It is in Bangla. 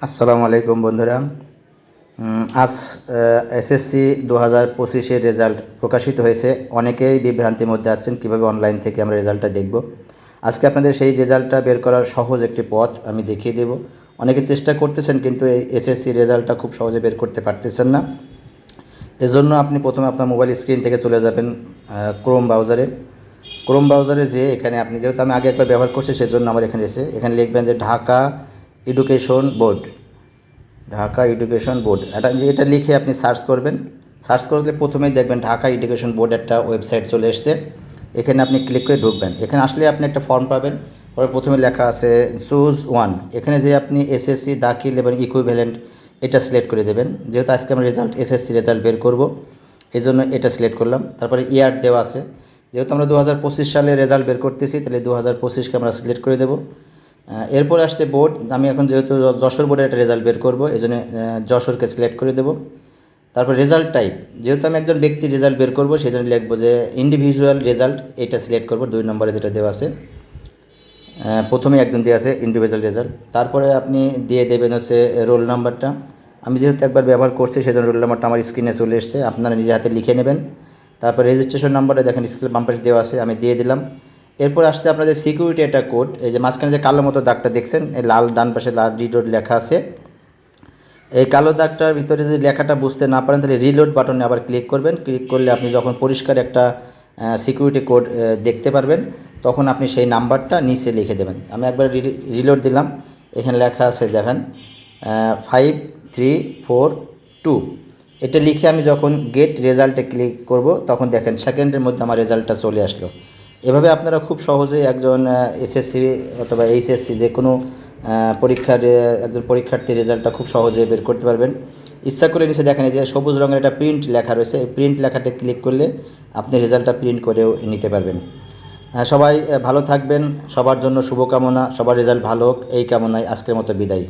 আসসালামু আলাইকুম বন্ধুরা। আজ এসএসসি 2025-এর রেজাল্ট প্রকাশিত হয়েছে। অনেকেই বিভ্রান্তির মধ্যে আছেন কীভাবে অনলাইন থেকে আমরা রেজাল্টটা দেখব। আজকে আপনাদের সেই রেজাল্টটা বের করার সহজ একটি পথ আমি দেখিয়ে দেব। অনেকে চেষ্টা করতেছেন কিন্তু এই এসএসসি রেজাল্টটা খুব সহজে বের করতে পারতেছেন না। এজন্য আপনি প্রথমে আপনার মোবাইল স্ক্রিন থেকে চলে যাবেন ক্রোম ব্রাউজারে যেয়ে এখানে আপনি, যেহেতু আমি আগে একবার ব্যবহার করছি সেজন্য আমার এখানে এসে এখানে লিখবেন যে ঢাকা এডুকেশন বোর্ড। এটা লিখে আপনি সার্চ করবেন। সার্চ করলে প্রথমেই দেখবেন ঢাকা এডুকেশন বোর্ড একটা ওয়েবসাইট চলে এসছে। এখানে আপনি ক্লিক করে ঢুকবেন। এখানে আসলে আপনি একটা ফর্ম পাবেন। পরে প্রথমে লেখা আছে চুজ ওয়ান। এখানে যে আপনি এসএসসি দাখিল এবং ইকুইভ্যালেন্ট এটা সিলেক্ট করে দেবেন। যেহেতু আজকে আমরা এসএসসি রেজাল্ট বের করব, এই জন্য এটা সিলেক্ট করলাম। তারপরে ইয়ার দেওয়া আছে, যেহেতু আমরা 2025 সালে রেজাল্ট বের করতেছি, তাহলে 2025কে আমরা সিলেক্ট করে দেবো। এরপর আসছে বোর্ড। আমি এখন যেহেতু যশোর বোর্ডের একটা রেজাল্ট বের করব, এই জন্য যশোরকে সিলেক্ট করে দেবো। তারপর রেজাল্ট টাইপ, যেহেতু আমি একজন ব্যক্তির রেজাল্ট বের করব সেই জন্য লিখবো যে ইন্ডিভিজুয়াল রেজাল্ট, এটা সিলেক্ট করব। 2 নম্বরে যেটা দেওয়া আছে, প্রথমে একজন দেওয়া আছে ইন্ডিভিজুয়াল রেজাল্ট। তারপরে আপনি দিয়ে দেবেন হচ্ছে রোল নাম্বারটা। আমি যেহেতু একবার ব্যবহার করছি সেই জন্য রোল নাম্বারটা আমার স্ক্রিনে চলে এসছে, আপনারা নিজে হাতে লিখে নেবেন। তারপর রেজিস্ট্রেশন নাম্বারটা দেখেন স্ক্রিন বাম্পারে দেওয়া আছে, আমি দিয়ে দিলাম। এরপর আসছে আপনাদের সিকিউরিটি একটা কোড। এই যে মাঝখানে যে কালো মতো দাগটা দেখছেন, এই লাল ডান পাশে লাল রিলোড লেখা আছে। এই কালো দাগটার ভিতরে যদি লেখাটা বুঝতে না পারেন তাহলে রিলোড বাটনে আবার ক্লিক করবেন। ক্লিক করলে আপনি যখন পরিষ্কার একটা সিকিউরিটি কোড দেখতে পারবেন, তখন আপনি সেই নাম্বারটা নিচে লিখে দেবেন। আমি একবার রিলোড দিলাম। এখানে লেখা আছে দেখেন 5342। এটা লিখে আমি যখন গেট রেজাল্টে ক্লিক করব, তখন দেখেন সেকেন্ডের মধ্যে আমার রেজাল্টটা চলে আসলো। এভাবে আপনারা খুব সহজেই একজন এসএসসি অথবা এইচএসসি যে কোনো পরীক্ষার একজন পরীক্ষার্থীর রেজাল্টটা খুব সহজে বের করতে পারবেন। ইচ্ছা করলে নিচে দেখেন যে সবুজ রঙের একটা প্রিন্ট লেখা রয়েছে, এই প্রিন্ট লেখাতে ক্লিক করলে আপনি রেজাল্টটা প্রিন্ট করেও নিতে পারবেন। সবাই ভালো থাকবেন, সবার জন্য শুভকামনা, সবার রেজাল্ট ভালো হোক এই কামনায় আজকের মতো বিদায়।